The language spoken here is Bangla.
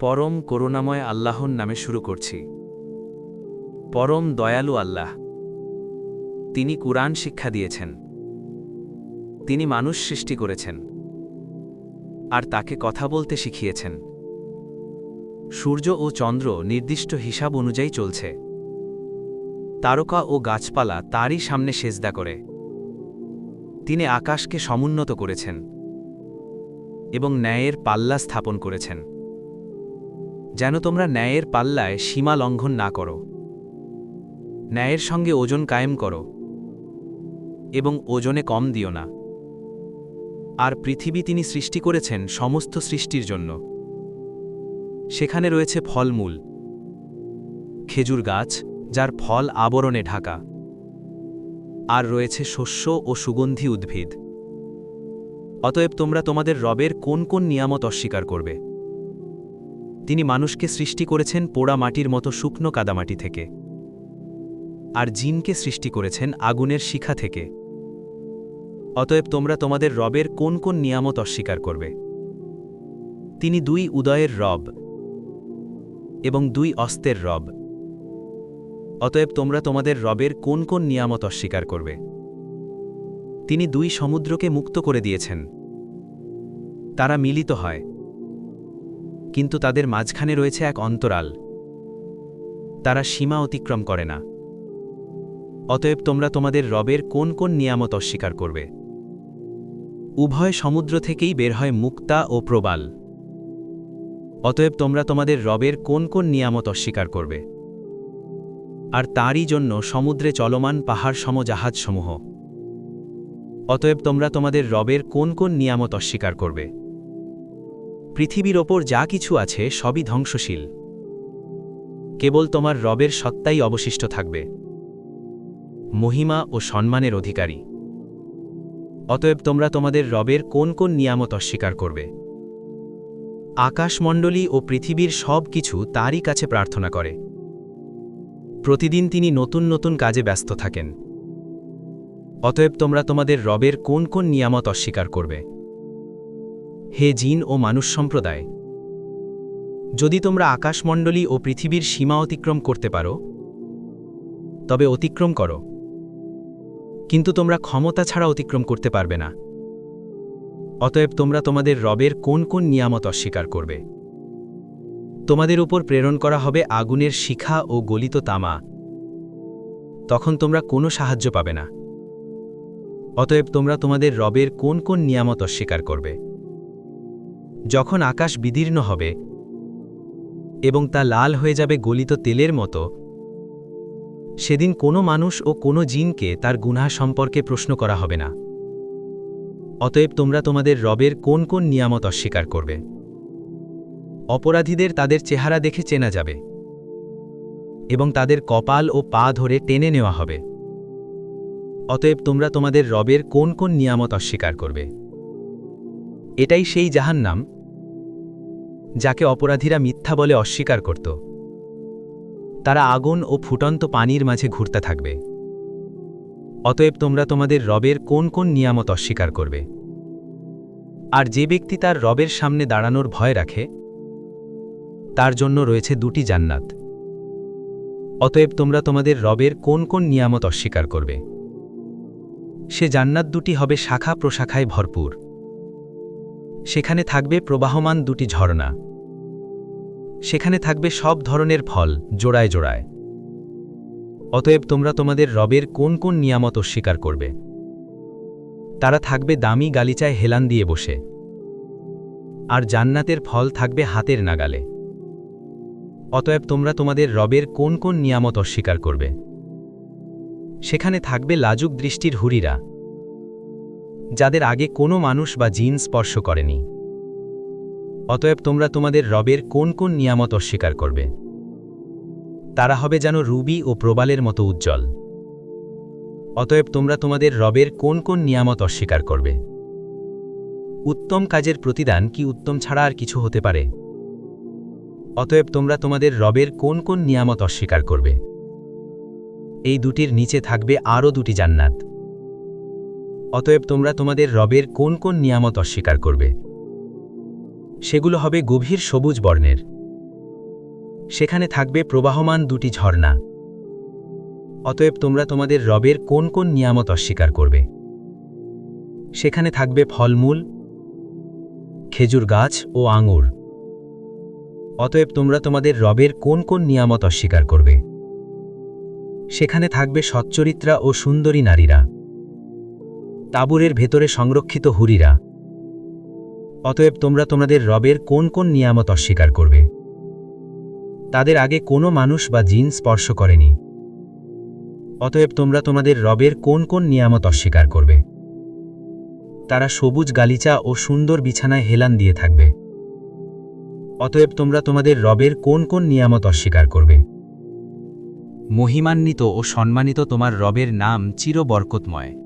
পরম করুণাময় আল্লাহর নামে শুরু করছি। পরম দয়ালু আল্লাহ। তিনি কুরআন শিক্ষা দিয়েছেন। তিনি মানুষ সৃষ্টি করেছেন আর তাকে কথা বলতে শিখিয়েছেন। সূর্য ও চন্দ্র নির্দিষ্ট হিসাব অনুযায়ী চলছে। তারকা ও গাছপালা তারই সামনে সেজদা করে। তিনি আকাশকে সমুন্নত করেছেন এবং ন্যায়ের পাল্লা স্থাপন করেছেন, যেন তোমরা ন্যায়ের পাল্লায় সীমা লঙ্ঘন না করো। ন্যায়ের সঙ্গে ওজন কায়েম করো এবং ওজনে কম দিও না। আর পৃথিবী তিনি সৃষ্টি করেছেন সমস্ত সৃষ্টির জন্য। সেখানে রয়েছে ফলমূল, খেজুর গাছ যার ফল আবরণে ঢাকা, আর রয়েছে শস্য ও সুগন্ধি উদ্ভিদ। অতএব তোমরা তোমাদের রবের কোন কোন নিয়ামত অস্বীকার করবে? তিনি মানুষকে সৃষ্টি করেছেন পোড়া মাটির মতো শুকনো কাদামাটি থেকে, আর জিনকে সৃষ্টি করেছেন আগুনের শিখা থেকে। অতএব তোমরা তোমাদের রবের কোন কোন নিয়ামত অস্বীকার করবে? তিনি দুই উদয়ের রব এবং দুই অস্তের রব। অতএব তোমরা তোমাদের রবের কোন কোন নিয়ামত অস্বীকার করবে? তিনি দুই সমুদ্রকে মুক্ত করে দিয়েছেন। তারা মিলিত হয়, কিন্তু তাদের মাঝখানে রয়েছে এক অন্তরাল। তারা সীমা অতিক্রম করে না। অতএব তোমরা তোমাদের রবের কোন কোন নিয়ামত অস্বীকার করবে? উভয় সমুদ্র থেকেই বের হয় মুক্তা ও প্রবাল। অতএব তোমরা তোমাদের রবের কোন কোন নিয়ামত অস্বীকার করবে? আর তারই জন্য সমুদ্রে চলমান পাহাড় সম জাহাজসমূহ। অতএব তোমরা তোমাদের রবের কোন কোন নিয়ামত অস্বীকার করবে? পৃথিবীর ওপর যা কিছু আছে সবই ধ্বংসশীল। কেবল তোমার রবের সত্তাই অবশিষ্ট থাকবে, মহিমা ও সম্মানের অধিকারী। অতএব তোমরা তোমাদের রবের কোন কোন নিয়ামত অস্বীকার করবে? আকাশমণ্ডলী ও পৃথিবীর সব কিছু তারই কাছে প্রার্থনা করে। প্রতিদিন তিনি নতুন নতুন কাজে ব্যস্ত থাকেন। অতএব তোমরা তোমাদের রবের কোন কোন নিয়ামত অস্বীকার করবে? হে জিন ও মানুষ সম্প্রদায়, যদি তোমরা আকাশমণ্ডলী ও পৃথিবীর সীমা অতিক্রম করতে পারো তবে অতিক্রম করো, কিন্তু তোমরা ক্ষমতা ছাড়া অতিক্রম করতে পারবে না। অতএব তোমরা তোমাদের রবের কোন কোন নিয়ামত অস্বীকার করবে? তোমাদের উপর প্রেরণ করা হবে আগুনের শিখা ও গলিত তামা, তখন তোমরা কোনো সাহায্য পাবে না। অতএব তোমরা তোমাদের রবের কোন কোন নিয়ামত অস্বীকার করবে? যখন আকাশ বিদীর্ণ হবে এবং তা লাল হয়ে যাবে গলিত তেলের মতো, সেদিন কোনো মানুষ ও কোনো জিনকে তার গুনাহ সম্পর্কে প্রশ্ন করা হবে না। অতএব তোমরা তোমাদের রবের কোন কোন নিয়ামত অস্বীকার করবে? অপরাধীদের তাদের চেহারা দেখে চেনা যাবে এবং তাদের কপাল ও পা ধরে টেনে নেওয়া হবে। অতএব তোমরা তোমাদের রবের কোন কোন নিয়ামত অস্বীকার করবে? এটাই সেই জাহান্নাম যাকে অপরাধীরা মিথ্যা বলে অস্বীকার করত। তারা আগুন ও ফুটন্ত পানির মাঝে ঘুরতে থাকবে। অতএব তোমরা তোমাদের রবের কোন কোন নিয়ামত অস্বীকার করবে? আর যে ব্যক্তি তার রবের সামনে দাঁড়ানোর ভয় রাখে, তার জন্য রয়েছে দুটি জান্নাত। অতএব তোমরা তোমাদের রবের কোন কোন নিয়ামত অস্বীকার করবে? সে জান্নাত দুটি হবে শাখা প্রশাখায় ভরপুর। সেখানে থাকবে প্রবাহমান দুটি ঝর্ণা। সেখানে থাকবে সব ধরনের ফল জোড়ায় জোড়ায়। অতএব তোমরা তোমাদের রবের কোন কোন নিয়ামত অস্বীকার করবে? তারা থাকবে দামি গালিচায় হেলান দিয়ে বসে, আর জান্নাতের ফল থাকবে হাতের নাগালে। অতএব তোমরা তোমাদের রবের কোন কোন নিয়ামত অস্বীকার করবে? সেখানে থাকবে লাজুক দৃষ্টির হুরিরা, যাদের আগে কোনো মানুষ বা জিন স্পর্শ করেনি। অতএব তোমরা তোমাদের রবের কোন কোন নিয়ামত অস্বীকার করবে? তারা হবে যেন রুবি ও প্রবালের মতো উজ্জ্বল। অতএব তোমরা তোমাদের রবের কোন কোন নিয়ামত অস্বীকার করবে? উত্তম কাজের প্রতিদান কি উত্তম ছাড়া আর কিছু হতে পারে? অতএব তোমরা তোমাদের রবের কোন কোন নিয়ামত অস্বীকার করবে? এই দুটির নিচে থাকবে আরও দুটি জান্নাত। অতএব তোমরা তোমাদের রবের কোন কোন নিয়ামত অস্বীকার করবে? সেগুলো হবে গভীর সবুজ বর্ণের। সেখানে থাকবে প্রবাহমান দুটি ঝর্ণা। অতএব তোমরা তোমাদের রবের কোন কোন নিয়ামত অস্বীকার করবে? সেখানে থাকবে ফলমূল, খেজুর গাছ ও আঙুর। অতএব তোমরা তোমাদের রবের কোন কোন নিয়ামত অস্বীকার করবে? সেখানে থাকবে সচ্চরিত্রা ও সুন্দরী নারীরা, তাঁবুরের ভেতরে সংরক্ষিত হুরিরা। অতএব তোমরা তোমাদের রবের কোন কোন নিয়ামত অস্বীকার করবে? তাদের আগে কোনো মানুষ বা জিন স্পর্শ করেনি। অতএব তোমরা তোমাদের রবের কোন কোন নিয়ামত অস্বীকার করবে? তারা সবুজ গালিচা ও সুন্দর বিছানায় হেলান দিয়ে থাকবে। অতএব তোমরা তোমাদের রবের কোন কোন নিয়ামত অস্বীকার করবে? মহিমান্বিত ও সম্মানিত তোমার রবের নাম চির বরকতময়।